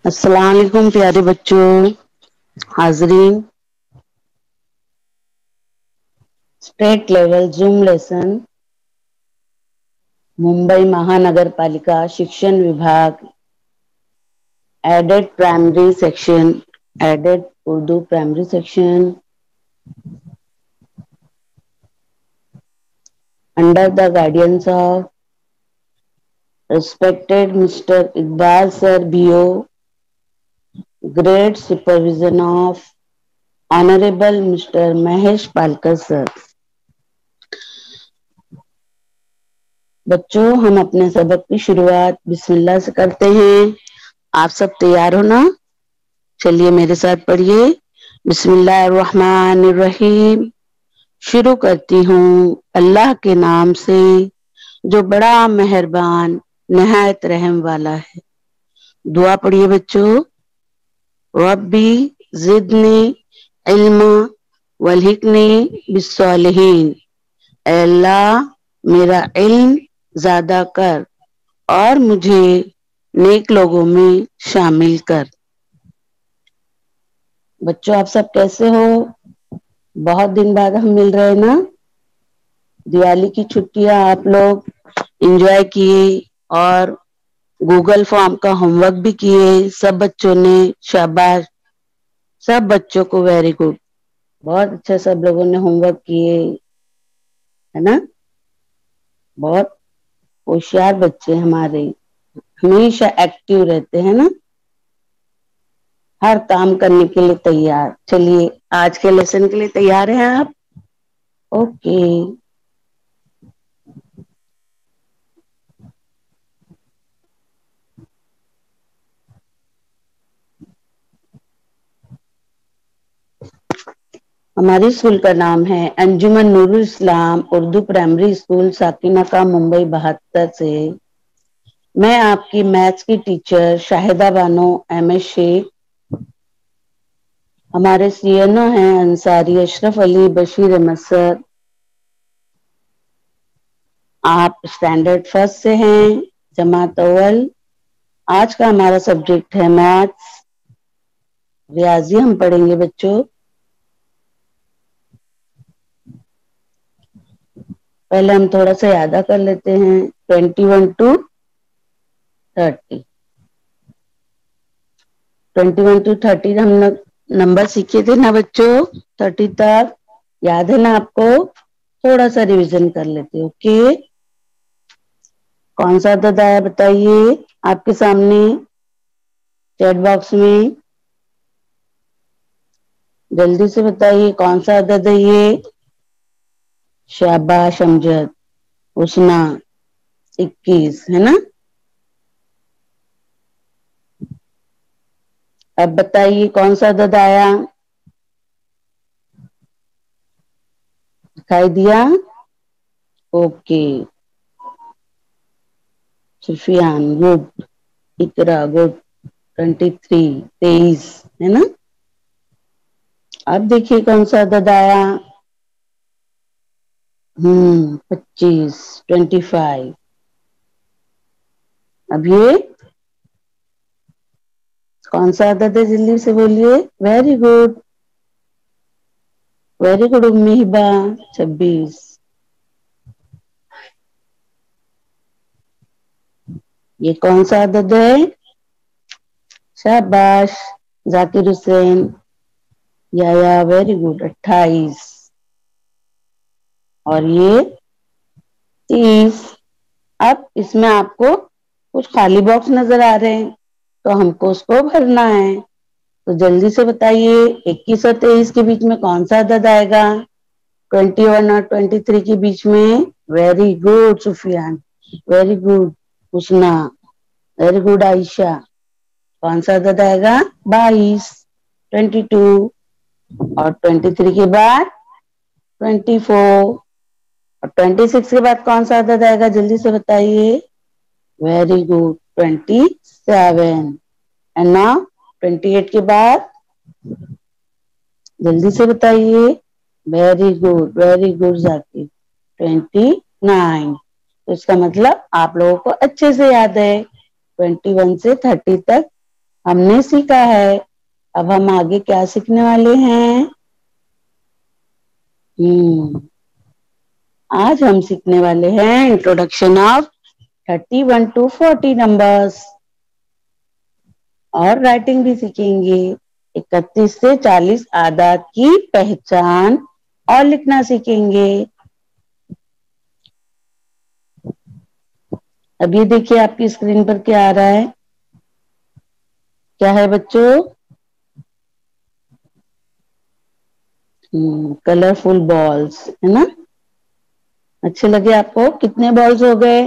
السلام علیکم پیارے بچوں، حاضرین state level zoom lesson Mumbai Mahanagar Palika Shikshan Vibhag aided primary section aided Urdu primary section under the guidance of respected Mr. Iqbal Sir BO, great supervision of Honorable Mr. Mahesh Palkar Sir. بچوں ہم اپنے سبق کی شروعات بسم اللہ سے کرتے ہیں۔ آپ سب تیار ہو نا؟ چلیے میرے ساتھ پڑھیے، بسم اللہ الرحمن الرحیم۔ شروع کرتی ہوں اللہ کے نام سے جو بڑا مہربان نہایت رحم والا ہے۔ دعا پڑھیے بچوں۔ ربی زدنی علما والحقنی بالصالحین، اے اللہ میرا علم زیادہ کر اور مجھے نیک لوگوں میں شامل کر۔ بچوں آپ سب کیسے ہو؟ بہت دن بعد ہم مل رہے ہیں نا۔ دیوالی کی چھٹیاں آپ لوگ انجوائے کیے اور گوگل فارم کا ہوم ورک بھی کیے سب بچوں نے، شاباش سب بچوں کو، ویری گڈ، بہت اچھا سب لوگوں نے ہوم ورک کیے ہے نا۔ بہت ہوشیار بچے ہمارے، ہمیشہ ایکٹیو رہتے ہیں نا، ہر کام کرنے کے لیے تیار۔ چلیے آج کے لیسن کے لیے تیار ہیں آپ؟ اوکے۔ ہماری اسکول کا نام ہے انجمن نور الاسلام اردو پرائمری اسکول ساکینہ کا ممبئی 72 سے۔ میں آپ کی میتھس کی teacher Shahida Bano M S Shaikh. ہمارے سینو ہیں انصاری اشرف علی بشیر احمد سر۔ آپ اسٹینڈرڈ فرسٹ سے ہیں، جماعت اول۔ آج کا ہمارا سبجیکٹ ہے میتھس، ریاضی ہم پڑھیں گے بچوں۔ پہلے ہم تھوڑا سا یادہ کر لیتے ہیں، 21 to 30، 21 to 30 ہم لوگ نمبر سیکھے تھے نا بچوں، 30 تک یاد ہے نا آپ کو؟ تھوڑا سا ریویژن کر لیتے، اوکے۔ کون سا عدد آیا بتائیے آپ کے سامنے چیٹ باکس میں، جلدی سے بتائیے کون سا عدد ہے یہ؟ شاباش امجد، حسنہ، 21 ہے نا۔ اب بتائیے کون سا عدد آیا؟ دکھائی دیا؟ اوکے، سفیان گڈ، اقرا گڈ، 23 23 ہے نا۔ اب دیکھیے کون سا عدد آیا؟ 25 25۔ اب یہ کون سا عدد ہے؟ جلدی سے بولیے، ویری گڈ، ویری گڈ امی ہبا، 26۔ یہ کون سا عدد ہے؟ شاباش ذاکر حسین، یا ویری گڈ، 28۔ اور یہ 30۔ اب اس میں آپ کو کچھ خالی باکس نظر آ رہے ہیں تو ہم کو اس کو بھرنا ہے، تو جلدی سے بتائیے 21 اور 23 کے بیچ میں کون سا عدد آئے گا؟ 21 اور 23 کے بیچ میں؟ ویری گڈ سفیان، ویری گڈ حسنہ، ویری گڈ عائشہ، کون سا عدد آئے گا؟ 22، 22۔ اور 23 کے بعد 24، اور 26 کے بعد کون سا عدد آئے گا؟ جلدی سے بتائیے، ویری گڈ 27۔ اینڈ نا 28 کے بعد जल्दी से बताइए। Very good Zakir. 29। तो इसका मतलब आप लोगों को अच्छे से याद है। 21 से 30 तक हमने सीखा है। अब हम आगे क्या सीखने वाले हैं? आज हम सीखने वाले हैं इंट्रोडक्शन ऑफ 31 to 40 नंबर्स, और राइटिंग भी सीखेंगे। 31 से 40 आदात की पहचान और लिखना सीखेंगे। अब ये देखिए आपकी स्क्रीन पर क्या आ रहा है। क्या है बच्चों? कलरफुल बॉल्स, है ना? अच्छे लगे आपको? कितने बॉल्स हो गए?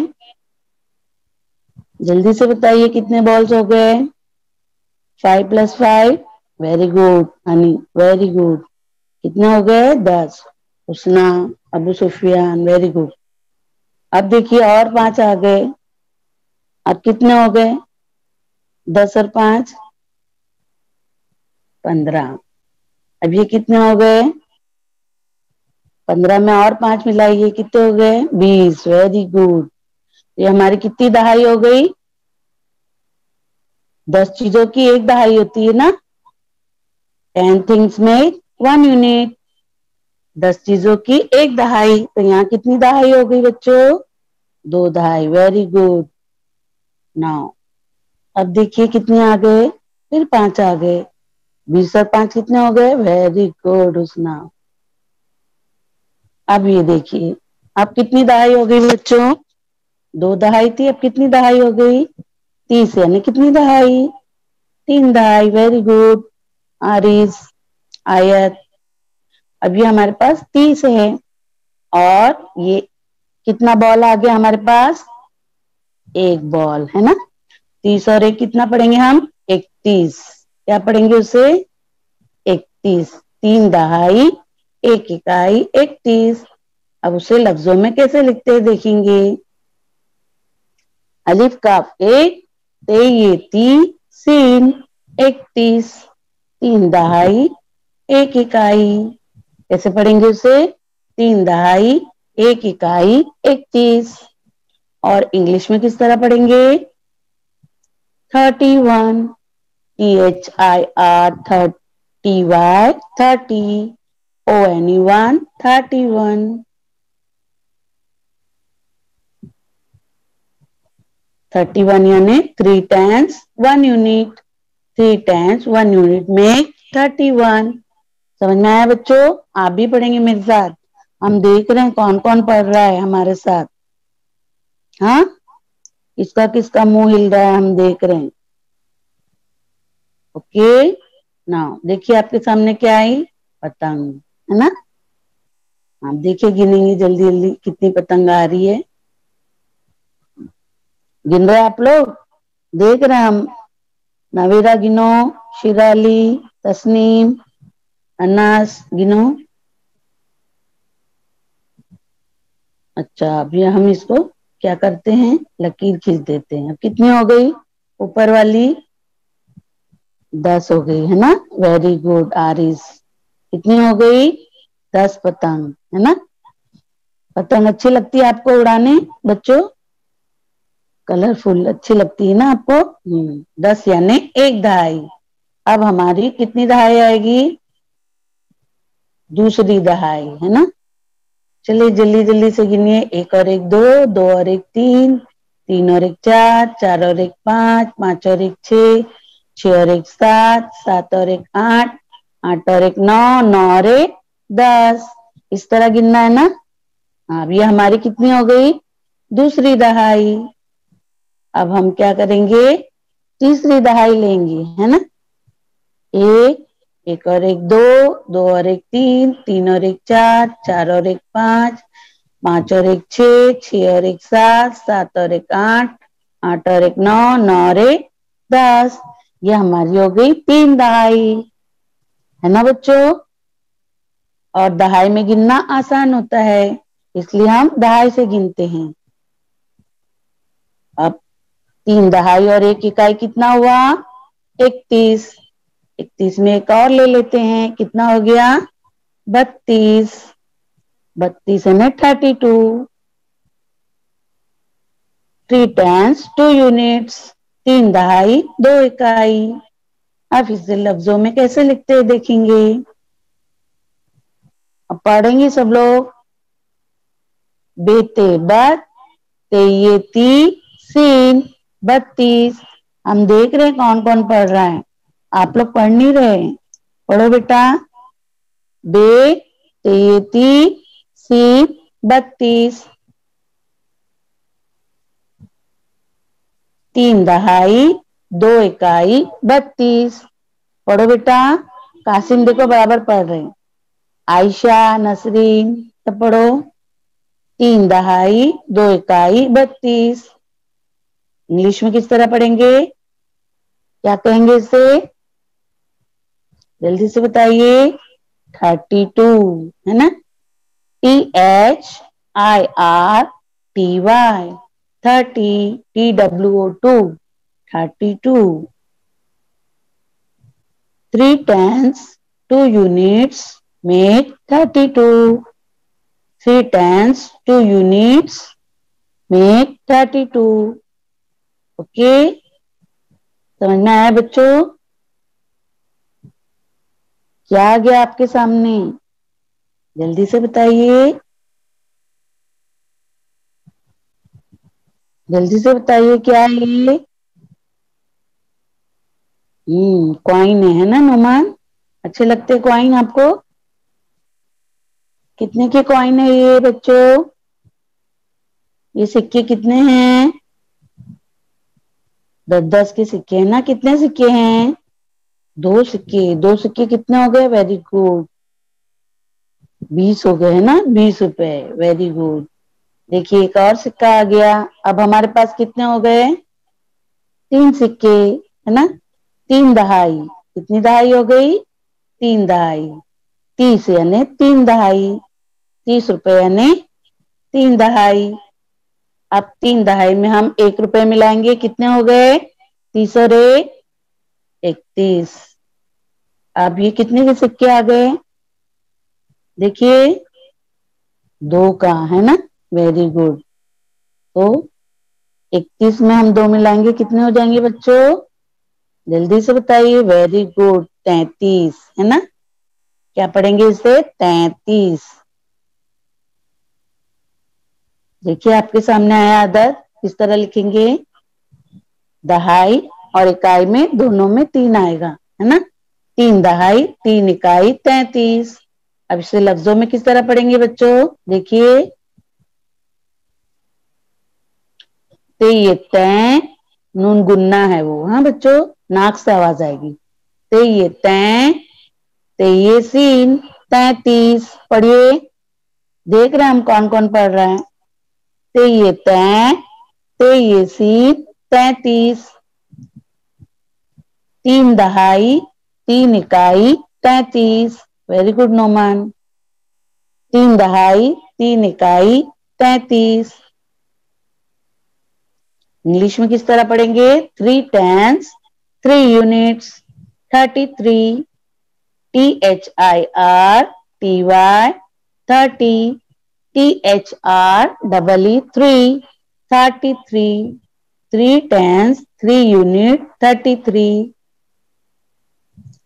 जल्दी से बताइए कितने बॉल्स हो गए? 5 + 5। Very good Honey, very good. कितने हो गए? 10। हुस्ना, अबू सुफियान, वेरी गुड। अब देखिए और 5 आ गए। अब कितने हो गए? 10 और 5 15। अब ये कितने हो गए? 15 में और 5 मिलाइए, कितने हो गए? 20। Very good. ये हमारी कितनी दहाई हो गई? 10 चीजों की एक दहाई होती है ना। 10 things make 1 unit। 10 चीजों की एक दहाई। तो यहाँ कितनी दहाई हो गई बच्चों? 2 दहाई। Very good. नाउ अब देखिए कितने आ गए? फिर 5 आ गए। 20 और 5 कितने हो गए? वेरी गुड हुस्ना। अब ये देखिए अब कितनी दहाई हो गई बच्चों? 2 दहाई थी, अब कितनी दहाई हो गई? 30, यानी कितनी दहाई? 3 दहाई। वेरी गुड आरिस, आयत। अब ये हमारे पास 30 है, और ये कितना बॉल आ गया हमारे पास? एक बॉल, है ना। 30 और एक कितना पढ़ेंगे हम? 31। क्या पढ़ेंगे उसे? 31। 3 दहाई, एक इकाई, 31। अब उसे लफ्जों में कैसे लिखते हैं देखेंगे। अलिफ काफ एक, ते ये ती, सीन। 31। 3 दहाई, एक इकाई। कैसे पढ़ेंगे उसे? 3 दहाई, एक इकाई, 31। और इंग्लिश में किस तरह पढ़ेंगे? 31। THIR 30, 30, ONE 31। 31 यानी 3 times 1 unit। 3 times 1 unit में 31। समझ में आया बच्चों? आप भी पढ़ेंगे मेरे साथ। हम देख रहे हैं कौन कौन पढ़ रहा है हमारे साथ। हाँ, किसका किसका मुंह हिल रहा है हम देख रहे हैं। ओके नाउ देखिए आपके सामने क्या आई? पतंग, है ना। आप देखिए गिनेंगे जल्दी जल्दी कितनी पतंग आ रही है। गिन रहे आप लोग? देख रहे हैं हम। नवीरा गिनो, शिराली, तस्नीम, अनास गिनो। अच्छा अभी हम इसको क्या करते हैं? लकीर खींच देते हैं। अब कितनी हो गई ऊपर वाली? 10 हो गई, है ना। Very good Aris. कितनी हो गई? 10 पतंग, है ना। पतंग अच्छी लगती है आपको उड़ाने बच्चों? कलरफुल अच्छी लगती है ना आपको? 10 यानी एक दहाई। अब हमारी कितनी दहाई आएगी? दूसरी दहाई, है ना। चलिए जल्दी जल्दी से गिनिए। 1 और 1 2, 2 और 1 3, 3 और 1 4, 4 और 1 5, 5 और 1 6, 6 और 1 7, 7 और 1 8, 8 और 1 9, 9 और 1 10। इस तरह गिनना है ना। अब ये हमारी कितनी हो गई? दूसरी दहाई। अब हम क्या करेंगे? तीसरी दहाई लेंगे, है ना। 1, 1 और 1 2, 2 और 1 3, 3 और 1 4, 4 और 1 5, 5 और 1 6, 6 और 1 7, 7 और 1 8, 8 और 1 9, 9 और 1 10। ये हमारी हो गई 3 दहाई, है ना बच्चों। और दहाई में गिनना आसान होता है, इसलिए हम दहाई से गिनते हैं। अब 3 दहाई और 1 इकाई कितना हुआ? 31। 31 में एक और ले लेते हैं, कितना हो गया 32, 32 यानी 32, 3 tens 2 units, 3 दहाई 2 इकाई। अब इसे लफ्जों में कैसे लिखते हैं देखेंगे, अब पढ़ेंगे सब लोग। बेते बत ते ती सीन 32। हम देख रहे हैं कौन कौन पढ़ रहा है, आप लोग पढ़ नहीं रहे, पढ़ो बेटा। बे ते ती सीन 32, 3 दहाई 2 इकाई 32। पढ़ो बेटा, कासिम देखो बराबर पढ़ रहे हैं, आयशा नसरीन सब पढ़ो। 3 दहाई 2 इकाई 32। इंग्लिश में किस तरह पढ़ेंगे, क्या कहेंगे इसे, जल्दी से बताइए। 32 है ना, THIRTY 30, TWO2 32। 3 tens 2 units make 32, 3 tens 2 units make 32। Okay, समझ में आया बच्चों, क्या आ गया आपके सामने, जल्दी से बताइए, जल्दी से बताइए क्या है ये। कॉइन है ना नोमान, अच्छे लगते कॉइन आपको, कितने के कॉइन है ये बच्चों, ये सिक्के कितने हैं, 10-10 के सिक्के हैं ना, कितने सिक्के हैं, 2 सिक्के, 2 सिक्के कितने हो गए, वेरी गुड, 20 हो गए है ना, 20 रुपए, वेरी गुड। देखिए एक और सिक्का आ गया, अब हमारे पास कितने हो गए, 3 सिक्के है ना, 3 दहाई, कितनी दहाई हो गई, 3 दहाई, 30 यानी 3 दहाई, 30 रुपए यानी 3 दहाई। अब 3 दहाई में हम 1 रुपए मिलाएंगे, कितने हो गए, 30 और 1 31। अब ये कितने के सिक्के आ गए, देखिए 2 का है ना, वेरी गुड। तो 31 में हम 2 मिलाएंगे, कितने हो जाएंगे बच्चों, जल्दी से बताइए, वेरी गुड 33 है ना, क्या पढ़ेंगे इसे 33। देखिए आपके सामने आया आदत, किस तरह लिखेंगे, दहाई और इकाई में दोनों में 3 आएगा है ना, 3 दहाई 3 इकाई 33। अब इसे लफ्जों में किस तरह पढ़ेंगे बच्चों, देखिए, ये तय नून गुन्ना है वो, हाँ बच्चों नाक से आवाज आएगी, ये तय ये सीन 33। पढ़िए, देख रहे हैं हम कौन कौन पढ़ रहा है, ये तय ये सीन 33, 3 दहाई 3 इकाई 33, वेरी गुड नोमान, 3 दहाई 3 इकाई 33। इंग्लिश में किस तरह पढ़ेंगे, 3 tens 3 units 33, THIRTY 30, THREE 33, 3 tens 3 unit 33।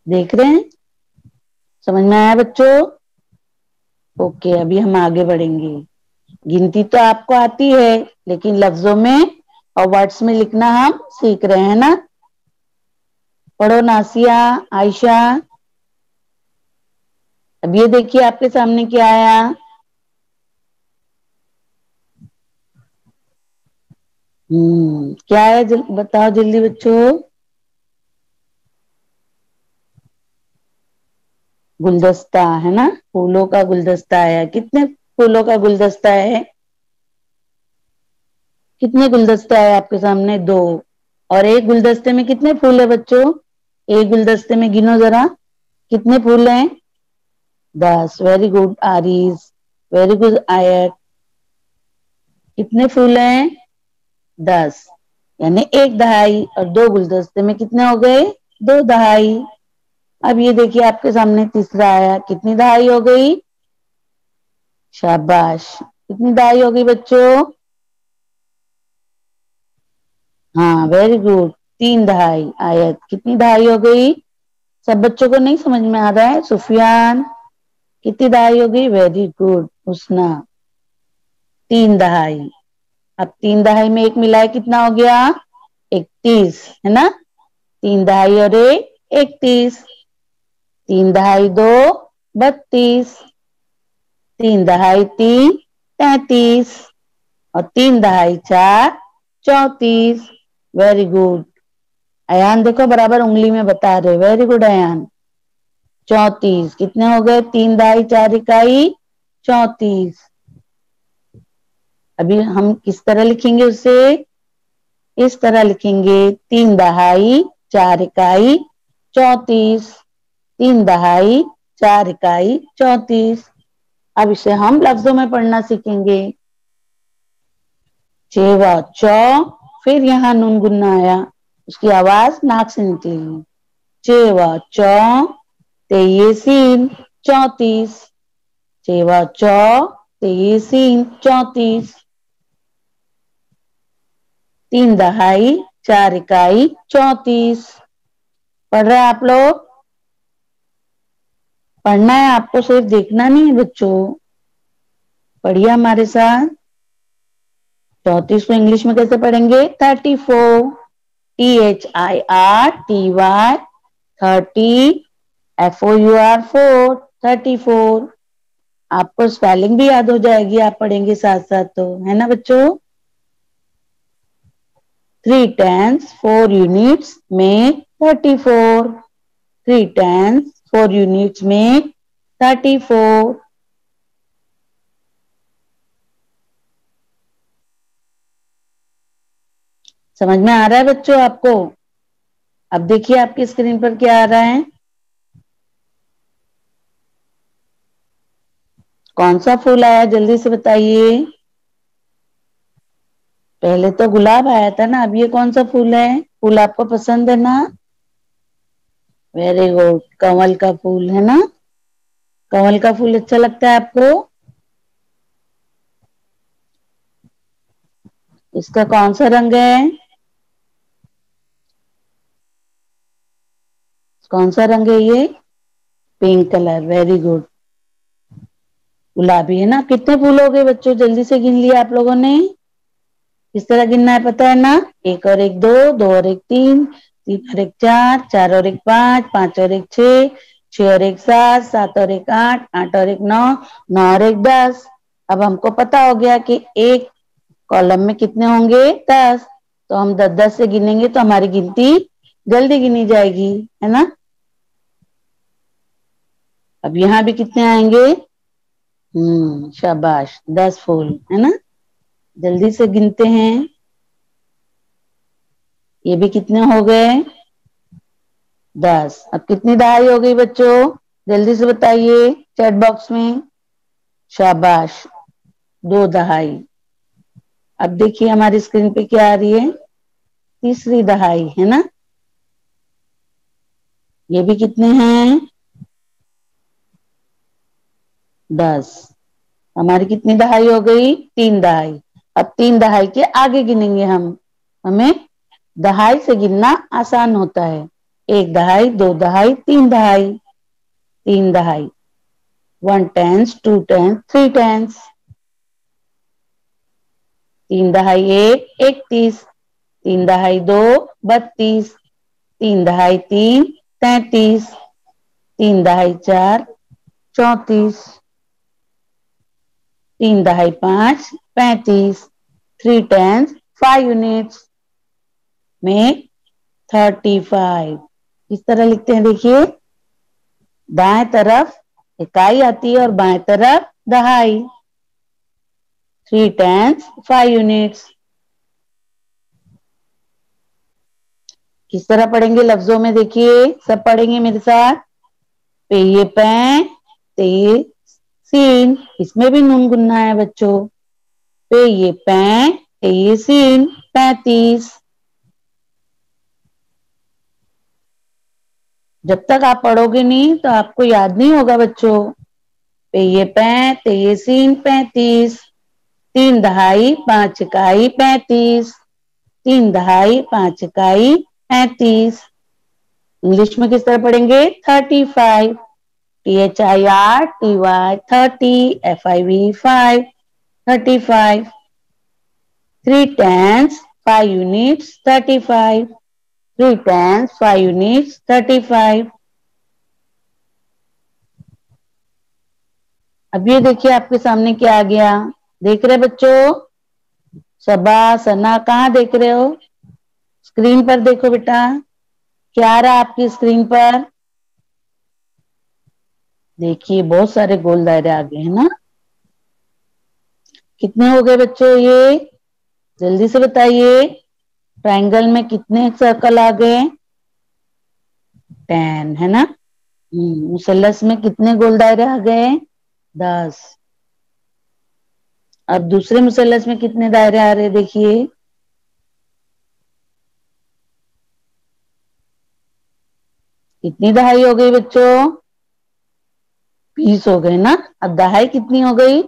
देख रहे हैं, समझ में आया बच्चों, ओके। अभी हम आगे बढ़ेंगे, गिनती तो आपको आती है लेकिन लफ्जों में और वर्ड्स में लिखना हम सीख रहे हैं ना। पढ़ो नासिया, आयशा। अब ये देखिए आपके सामने क्या आया, क्या है, बताओ जल्दी बच्चों, गुलदस्ता है ना, फूलों का गुलदस्ता है, कितने फूलों का गुलदस्ता है, कितने गुलदस्ते है आपके सामने, 2, और एक गुलदस्ते में कितने फूल है बच्चों, एक गुलदस्ते में गिनो जरा कितने फूल हैं, 10, very good Ariz, very good आयत, कितने फूल हैं, 10, यानी 1 दहाई, और 2 गुलदस्ते में कितने हो गए, 2 दहाई। अब ये देखिए आपके सामने तीसरा आया, कितनी दहाई हो गई? शाबाश, कितनी दहाई हो गई बच्चों? हाँ वेरी गुड, 3 दहाई। आयत कितनी दहाई हो गई? सब बच्चों को नहीं समझ में आ रहा है? सुफियान कितनी दहाई हो गई? वेरी गुड हुस्ना, 3 दहाई। अब 3 दहाई में एक मिलाए कितना हो गया? 31, है ना? 3 दहाई और 31, 3 दहाई 2 32, 3 दहाई 3 33 और 3 दहाई 4 34। वेरी गुड अयान, देखो बराबर उंगली में बता रहे। Very good Ayan. 34 कितने हो गए? 3 दहाई 4 इकाई 34। अभी हम किस तरह लिखेंगे उसे? इस तरह लिखेंगे, 3 दहाई 4 इकाई 34, 3 दहाई 4 इकाई 34। अब इसे हम लफ्जों में पढ़ना सीखेंगे। चेवा चौ, फिर यहाँ नून गुन्ना आया, उसकी आवाज नाक से निकलेगी। चेवा चौ तेईसीन 34, चेवा चौ तेईसीन 34। 3 दहाई 4 इकाई 34। पढ़ रहे हैं आप लोग? पढ़ना है आपको, सिर्फ देखना नहीं है बच्चों। पढ़िए हमारे साथ। 34 को इंग्लिश में कैसे पढ़ेंगे? 34, THIRTY 30, FOUR 34। आपको स्पेलिंग भी याद हो जाएगी, आप पढ़ेंगे साथ साथ, तो है ना बच्चों? 3 tens 4 units make 34, 3 tens 4 units make 34। समझ में आ रहा है बच्चों आपको? अब देखिए आपकी स्क्रीन पर क्या आ रहा है। कौन सा फूल आया जल्दी से बताइए। पहले तो गुलाब आया था ना, अब ये कौन सा फूल है? फूल आपको पसंद है ना? वेरी गुड, कमल का फूल है ना? कमल का फूल अच्छा लगता है आपको? इसका कौन सा रंग है? कौन सा रंग है ये? Pink colour. Very good. गुलाबी है ना? कितने फूल हो गए बच्चों? जल्दी से गिन लिया आप लोगों ने? किस तरह गिनना है पता है ना? 1 और 1 2, 2 और 1 3, 3 और 1 4, 4 और 1 5, 5 और 1 6, 6 और 1 7, 7 और 1 8, 8 और 1 9, 9 और 1 10। अब हमको पता हो गया कि एक कॉलम में कितने होंगे? 10। तो हम 10 10 से गिनेंगे तो हमारी गिनती जल्दी गिनी जाएगी, है ना? अब यहाँ भी कितने आएंगे? शाबाश, 10 फूल, है ना? जल्दी से गिनते हैं। ये भी कितने हो गए? 10। अब कितनी दहाई हो गई बच्चों? जल्दी से बताइए चैट बॉक्स में। शाबाश, 2 दहाई। अब देखिए हमारी स्क्रीन पे क्या आ रही है? तीसरी दहाई, है ना? ये भी कितने हैं? 10। हमारी कितनी दहाई हो गई? 3 दहाई। अब 3 दहाई के आगे गिनेंगे हम। हमें दहाई से गिनना आसान होता है। 1 दहाई 2 दहाई 3 दहाई। 3 दहाई 1 tens 2 tens 3 tens। 3 दहाई 1 31, 3 दहाई 2 32, 3 दहाई 3 33, 3 दहाई 4 34, 3 दहाई 5 35। 3 tens 5 units में 35। किस तरह लिखते हैं देखिए? दाएं तरफ इकाई आती है और बाएं तरफ दहाई। 3 tens 5 units। किस तरह पढ़ेंगे लफ्जों में? देखिए सब पढ़ेंगे मेरे साथ। पे ये पै, ते ये सीन, इसमें भी नून गुन्ना है बच्चों। पे ये पै, ते ये सीन 35। जब तक आप पढ़ोगे नहीं तो आपको याद नहीं होगा बच्चों। पेये पै तेये सीन 35, 3 दहाई 5 इकाई 35, 3 दहाई 5 इकाई 35। इंग्लिश में किस तरह पढ़ेंगे? 35, THIRTY 30, FIV 5, 35। 3 tens 5 units 35, 3 tens 5 units 35। अब ये देखिए आपके सामने क्या आ गया, देख रहे बच्चों? सबा सना कहाँ देख रहे हो? स्क्रीन पर देखो बेटा, क्या आ रहा है आपकी स्क्रीन पर? देखिए बहुत सारे गोल दायरे आ गए हैं ना। कितने हो गए बच्चों ये? जल्दी से बताइए। ट्रायंगल में कितने सर्कल आ गए? 10 है ना। मुसल्लस में कितने गोल दायरे आ गए? 10। अब दूसरे मुसल्लस में कितने दायरे आ रहे देखिए? कितनी दहाई हो गई बच्चों? 20 हो गए ना। अब दहाई कितनी हो गई?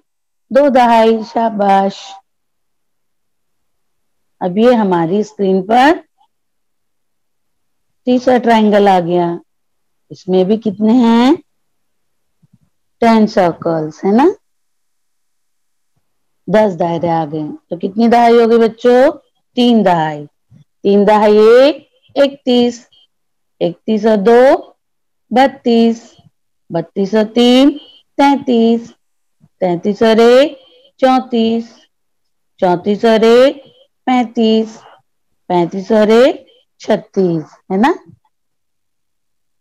2 दहाई। शाबाश। अब ये हमारी स्क्रीन पर तीसरा ट्रायंगल आ गया। इसमें भी कितने हैं? 10 सर्कल्स है ना। 10 दायरे आ गए। तो कितनी दहाई हो गई बच्चों? 3 दहाई। 3 दहाई 1, 31, 31 और 2, 32, 32 और 3, 33, 33 और 1, 34, 34 और 1, 35, 35 और 1, 36 है ना।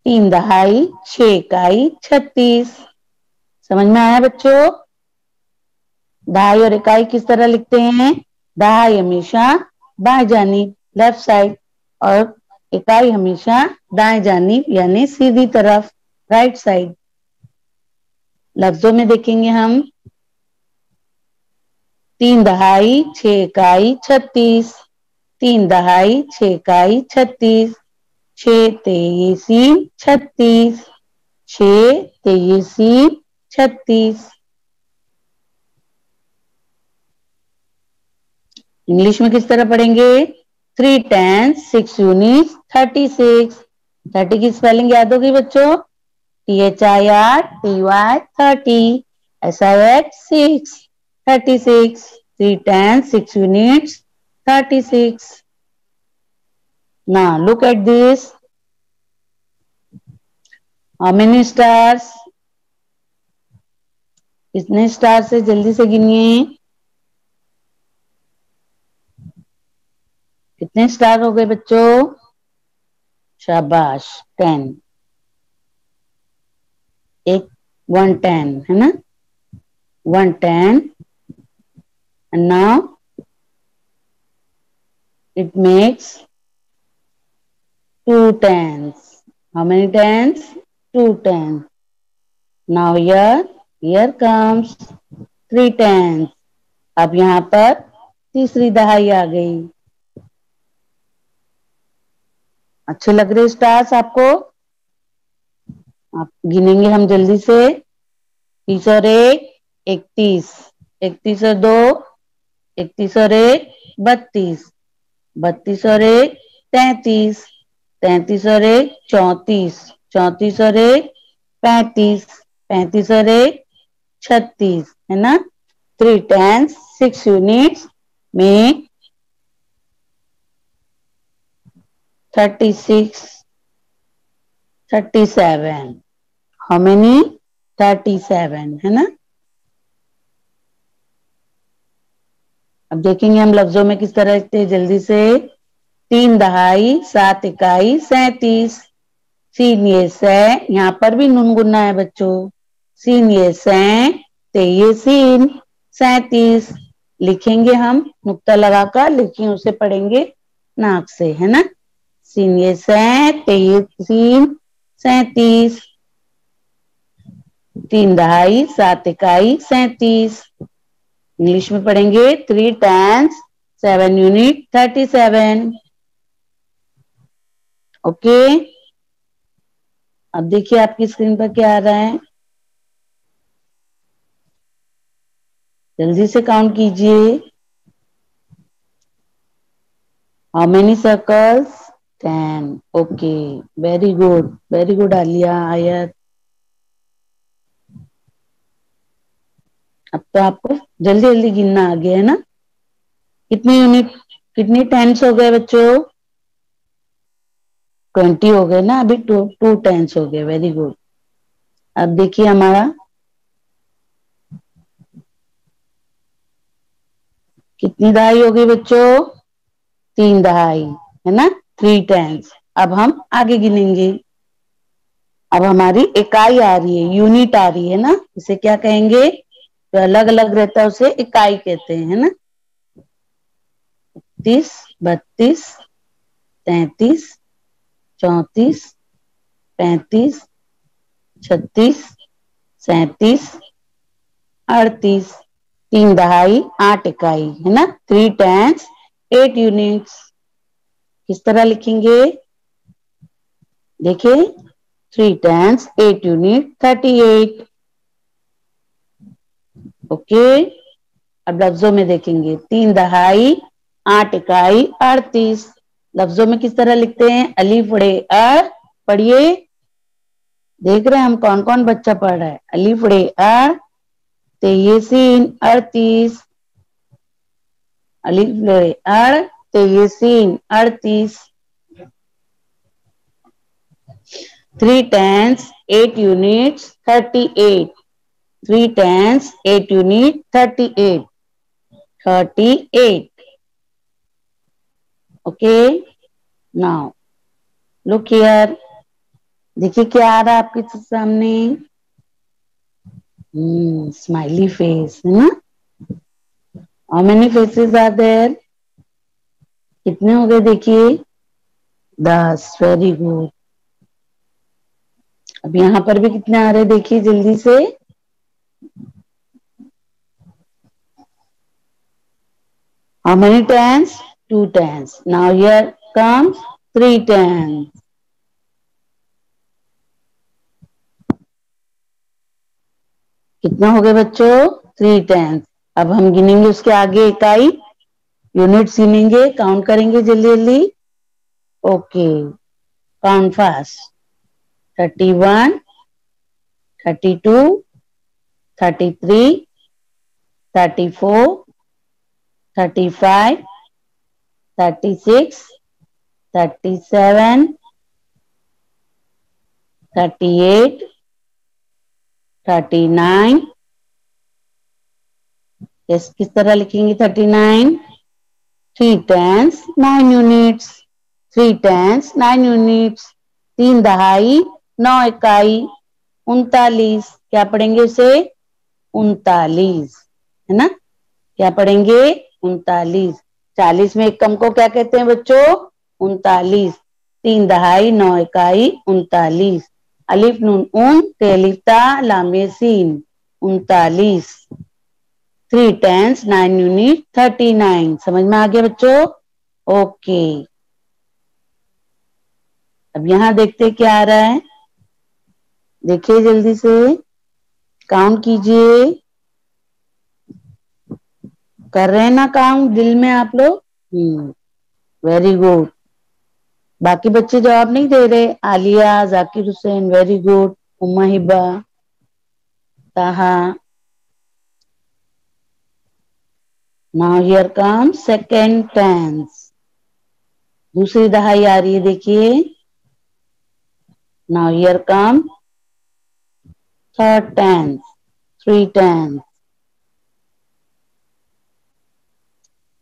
3 दहाई 6 इकाई 36। समझ में आया बच्चों? दहाई और इकाई किस तरह लिखते हैं? दहाई हमेशा बाएं जानिब लेफ्ट साइड और इकाई हमेशा दाएं जानिब यानी सीधी तरफ राइट साइड। लफ्जों में देखेंगे हम। 3 दहाई 6 इकाई 36, 3 दहाई 6 इकाई 36, 6 तेईसी 36, 6 तेईसी 36। इंग्लिश में किस तरह पढ़ेंगे? 3 tens 6 units 36। 30 की स्पेलिंग याद होगी बच्चों? THIRTY 30, SIX 6, 36। 3 tens 6 units 36। Now look at this. How many stars? कितने स्टार से जल्दी से गिनिए। कितने स्टार हो गए बच्चों? शाबाश 10। एक 110 है ना। 110 and now it makes 2 tens. How many tens? 2 tens. Now here comes 3 tens. अब यहाँ पर तीसरी दहाई आ गई। अच्छे लग रहे स्टार्स आपको? आप गिनेंगे हम जल्दी से। 30 और 1, 31, 31 और 2, 31 और 1, 32, 32 और 1, 33, 33 और 1, 34, 34 और 1, 35, 35 और 1, 36 है ना। 3 tens 6 units make 36, 37। How many? 37 है ना। अब देखेंगे हम लफ्जों में किस तरह लिखते हैं जल्दी से। 3 दहाई 7 इकाई 37। सीन ये से, यहाँ पर भी नून गुना है बच्चों। सीन ये से ते ये सीन 37 लिखेंगे हम नुक्ता लगाकर, लेकिन उसे पढ़ेंगे नाक से है ना। सीन ये से ते ये सीन 37। 3 दहाई 7 इकाई 37। इंग्लिश में पढ़ेंगे 3 tens 7 unit 37। ओके। अब देखिए आपकी स्क्रीन पर क्या आ रहा है, जल्दी से काउंट कीजिए। How many circles? 10। Okay, very good Alia, आयत। अब तो आपको जल्दी जल्दी गिनना आ गया है ना। कितनी यूनिट, कितनी टेंस हो गए बच्चों? 20 हो गए ना, अभी टू टेंस हो गए। Very good. अब देखिए हमारा कितनी दहाई हो गई बच्चों? 3 दहाई, है ना, 3 टेंस। अब हम आगे गिनेंगे। अब हमारी इकाई आ रही है, यूनिट आ रही है ना, इसे क्या कहेंगे? जो अलग अलग रहता है उसे इकाई कहते हैं, है ना। 30, 32, 33, 34, 35, 36, 37, 38। 3 दहाई 8 इकाई, है ना। 3 टेंस 8 यूनिट्स। किस तरह लिखेंगे? देखिए, 3 टेंस 8 यूनिट 38। ओके, अब लफ्जों में देखेंगे। 3 दहाई 8 इकाई 38। लफ्जों में किस तरह लिखते हैं? अलीफ बड़े अ, पढ़िए। देख रहे हैं हम कौन कौन बच्चा पढ़ रहा है। अलीफ बड़े अ, तेयसीन 38। अलीफ बड़े अ, तेयसीन 38। 3 tens 8 units 38। 3 tens 8 unit 38। 38। Okay, now look here. देखिए क्या आ रहा है आपके सामने। स्माइली फेस, है ना। How many faces are there? कितने हो गए देखिए? 10। Very good. अब यहाँ पर भी कितने आ रहे हैं देखिए जल्दी से। How many tens? 2 tens. Now here comes 3 tens. कितना हो गए बच्चों? 3 टेंस। अब हम गिनेंगे उसके आगे इकाई, यूनिट्स गिनेंगे, काउंट करेंगे जल्दी जल्दी। Okay, count fast. 31, 32, 33, 34, 35, 36, 37, 38, 39। किस तरह लिखेंगे 39? 3 टेंस 9 यूनिट्स। 3 tens 9 units. 3 दहाई 9 इकाई 39। क्या पढ़ेंगे उसे? 39, है ना। क्या पढ़ेंगे? 39। 40 में एक कम को क्या कहते हैं बच्चों? 39। 3 दहाई 9 इकाई 39। अलिफ नून उन तेलिफ्ता लामे सीन 39। 3 टेंस 9 यूनिट 39। समझ में आ गया बच्चों? ओके, अब यहां देखते क्या आ रहा है। देखिए जल्दी से काउंट कीजिए। कर रहे हैं ना काउंट दिल में आप लोग? Very good. बाकी बच्चे जवाब नहीं दे रहे। Aliya, Zakir Hussain, very good. Umma Hiba, Taha. Now here come second tens. दूसरी दहाई आ रही है देखिए। Now here come third tens. 3 tens.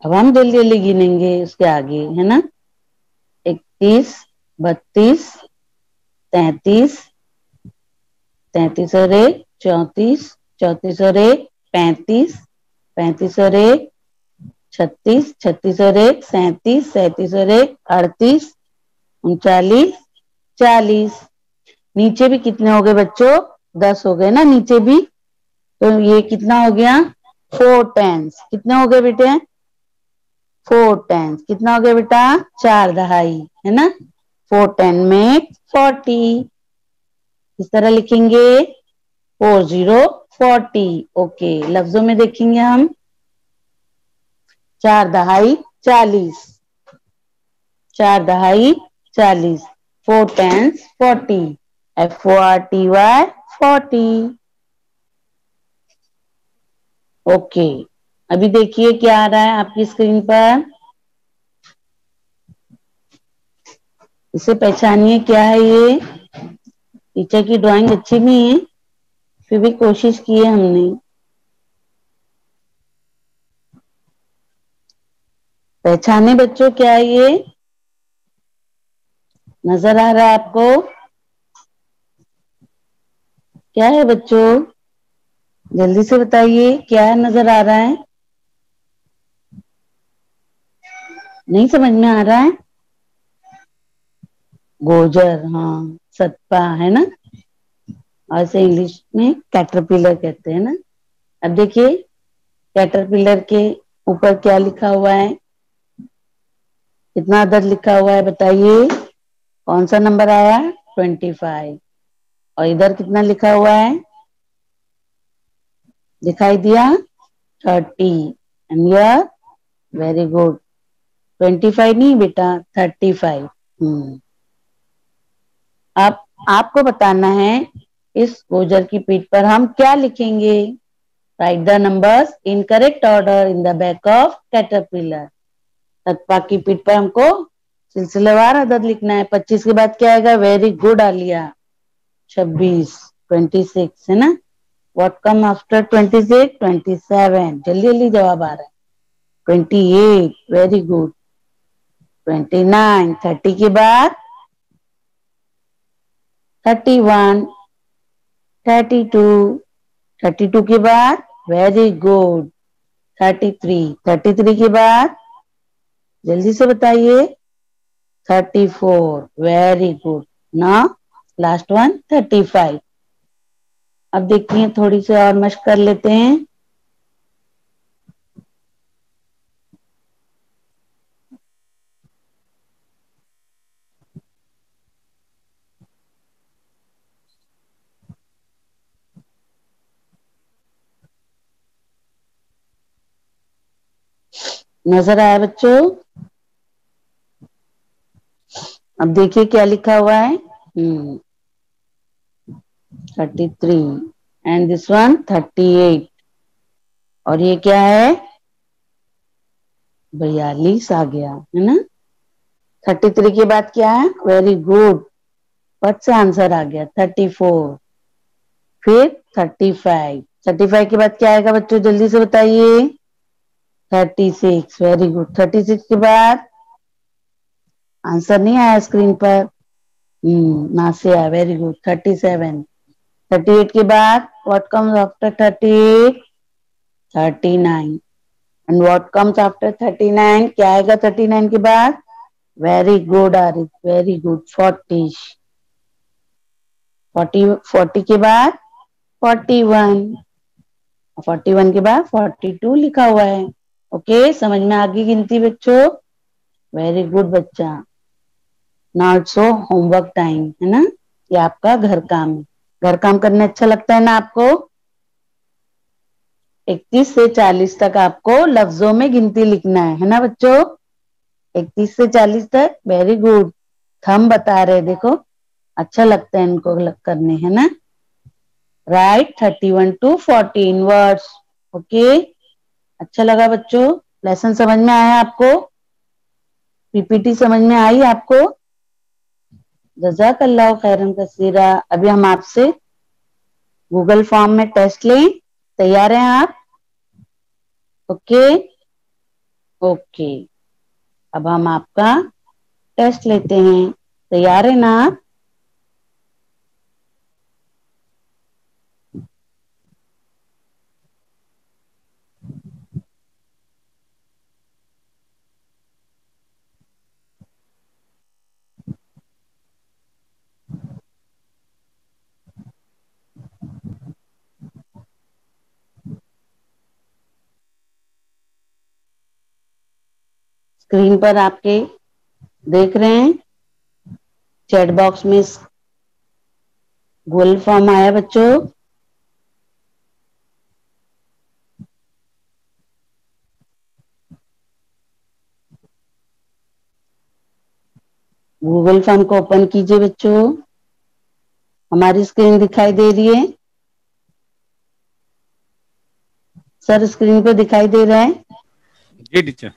अब हम जल्दी जल्दी गिनेंगे उसके आगे, है ना। 31, 32, 33, 33 और 1 34, 34 और 1 35, 35 और 1 36, 36 और 1 37, 37 और 1 38, 39, 40। नीचे भी कितने हो गए बच्चों? 10 हो गए ना नीचे भी। तो ये कितना हो गया? 4 टेंस। कितने हो गए बेटे? 4 टेंस। कितना हो गया बेटा? 4 दहाई, है ना। 4 10 में 40। किस तरह लिखेंगे? 4040। ओके, लफ्जों में देखेंगे हम। 4 दहाई 40, 4 दहाई 40, 4 tens 40, FORTY 40। ओके, अभी देखिए क्या आ रहा है आपकी स्क्रीन पर, इसे पहचानिए क्या है ये। टीचर की ड्राइंग अच्छी नहीं है, फिर भी कोशिश की है हमने। पहचाने बच्चों, क्या है ये? नजर आ रहा है आपको? क्या है बच्चों, जल्दी से बताइए, क्या नजर आ रहा है? नहीं समझ में आ रहा है? गोजर, हाँ, सतपा है ना, और इसे इंग्लिश में कैटरपिलर कहते हैं ना। अब देखिए कैटरपिलर के ऊपर क्या लिखा हुआ है, कितना अदद लिखा हुआ है बताइए? कौन सा नंबर आया? 25। और इधर कितना लिखा हुआ है, दिखाई दिया? 30। एंड यह, वेरी गुड, 25 नहीं बेटा, 35। अब आपको बताना है इस गोजर की पीठ पर हम क्या लिखेंगे। Write the numbers in correct order in the back of caterpillar. सतपा की पीठ पर हमको सिलसिलेवार अदद लिखना है। 25 के बाद क्या आएगा? वेरी गुड आलिया, 26, 26 है ना। What come after 26? 27। जल्दी जल्दी जवाब आ रहा है। 28, वेरी गुड, 29। 30 के बाद 31, 32, 32 के बाद वेरी गुड 33, 33 के बाद जल्दी से बताइए 34, वेरी गुड ना, लास्ट वन 35। अब देखिए थोड़ी सी और मशक कर लेते हैं। नजर आया बच्चों? अब देखिए क्या लिखा हुआ है। 33 एंड दिस वन 38, और ये क्या है? 42 आ गया है ना। 33 के बाद क्या है? वेरी गुड, फट से आंसर आ गया 34, फिर 35। 35 के बाद क्या आएगा बच्चों, जल्दी से बताइए? 36, वेरी गुड। 36 के बाद आंसर नहीं आया स्क्रीन पर, ना से आया, वेरी गुड 37। 38 के बाद what comes after 38? 39। And what comes after 39? क्या आएगा 39 के बाद? Very good Arif, very good 40। 40 के बाद 41, 41 के बाद 42 लिखा हुआ है। ओके, समझ में आ गई गिनती बच्चों? वेरी गुड बच्चा। नाउ इट्स होमवर्क टाइम है ना, ये आपका घर काम है। घर काम करने अच्छा लगता है ना आपको? 31 से 40 तक आपको लफ्जों में गिनती लिखना है ना बच्चों? 31 से 40 तक, वेरी गुड। थंब बता रहे, देखो अच्छा लगता है इनको करने, है ना। Right 31 to 14 words. ओके, अच्छा लगा बच्चों? लेसन समझ में आया आपको? पीपीटी समझ में आई आपको? जज़ाकल्लाह खैरन कसीरा। अभी हम आपसे गूगल फॉर्म में टेस्ट लें, तैयार हैं आप? ओके ओके, अब हम आपका टेस्ट लेते हैं, तैयार है ना आप? स्क्रीन पर आपके देख रहे हैं, चैट बॉक्स में गूगल फॉर्म आया बच्चों? गूगल फॉर्म को ओपन कीजिए बच्चों। हमारी स्क्रीन दिखाई दे रही है? सर स्क्रीन पे दिखाई दे रहा है? जी टीचर।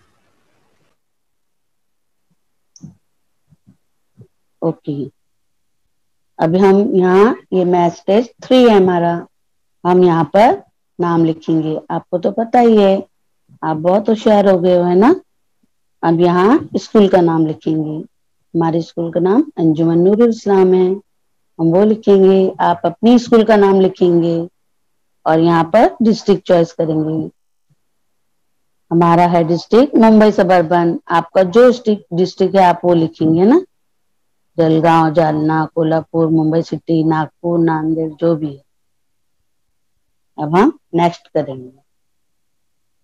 ओके। अभी हम यहाँ ये मैथ्स टेस्ट 3 है हमारा। हम यहाँ पर नाम लिखेंगे। आपको तो पता ही है, आप बहुत होशियार हो गए हो, है ना। अब यहाँ स्कूल का नाम लिखेंगे। हमारे स्कूल का नाम अंजुमन नूरुल इस्लाम है, हम वो लिखेंगे। आप अपनी स्कूल का नाम लिखेंगे और यहाँ पर डिस्ट्रिक्ट चॉइस करेंगे। हमारा है डिस्ट्रिक्ट मुंबई सबर्बन। आपका जो डिस्ट्रिक्ट है आप वो लिखेंगे ना, जलगांव, जालना, कोल्हापुर, मुंबई सिटी, नागपुर, नांदेड़, जो भी है। अब हम नेक्स्ट करेंगे।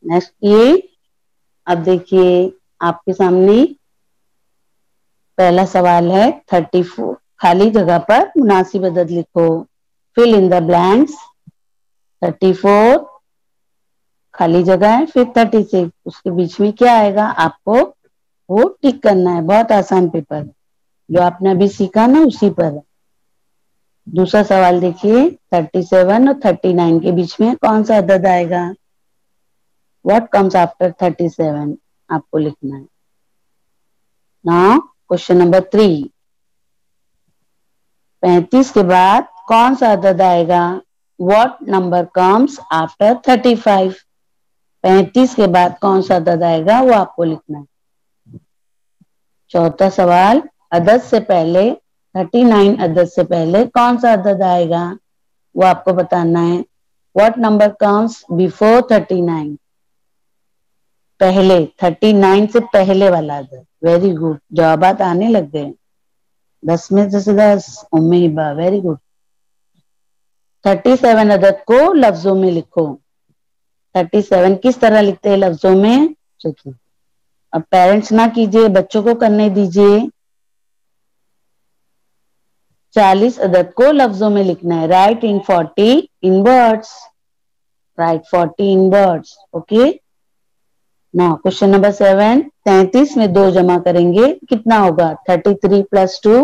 नेक्स्ट किए। अब देखिए आपके सामने पहला सवाल है 34। खाली जगह पर मुनासिब अदद लिखो। Fill in the blanks. 34 खाली जगह है, फिर 36 उसके बीच में क्या आएगा आपको वो टिक करना है। बहुत आसान पेपर है, जो आपने अभी सीखा ना उसी पर है। दूसरा सवाल देखिए 37 और 39 के बीच में कौन सा अदद आएगा? व्हाट कम्स आफ्टर 37 आपको लिखना है। Now question number 3। 35 के बाद कौन सा अदद आएगा? What number comes after 35? 35 के बाद कौन सा अदद आएगा वो आपको लिखना है। चौथा सवाल, अदद से पहले 39 अदद से पहले कौन सा अदद आएगा वो आपको बताना है। What number comes before 39? पहले 39 से पहले वाला अदद। वेरी गुड, जवाबात आने लग गए। 10 में से 10। उम्मे हिबा, वेरी गुड। 37 अदद को लफ्जों में लिखो। 37 किस तरह लिखते हैं लफ्जों में? देखिए, अब पेरेंट्स ना कीजिए, बच्चों को करने दीजिए। 40 अदद को लफ्जों में लिखना है। Write in 40 in words. Write 40 in words. Okay. Now question number 7। 33 में 2 जमा करेंगे कितना होगा? 33 प्लस 2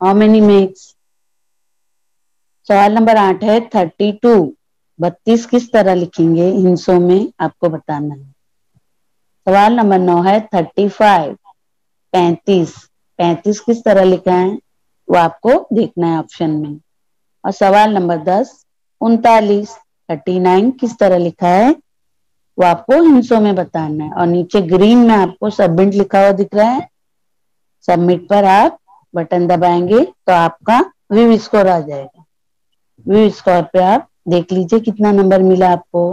हाउ मेनी मेक्स? सवाल नंबर 8 है 32। 32 किस तरह लिखेंगे हिंसों में आपको बताना है। सवाल नंबर 9 है 35। 35 35 किस तरह लिखा है वो आपको देखना है ऑप्शन में। और सवाल नंबर 10 39। 39 किस तरह लिखा है वो आपको हिंसों में बताना है। और नीचे ग्रीन में आपको सबमिट लिखा हुआ दिख रहा है। सबमिट पर आप बटन दबाएंगे तो आपका व्यू स्कोर आ जाएगा। व्यू स्कोर पे आप देख लीजिए कितना नंबर मिला आपको।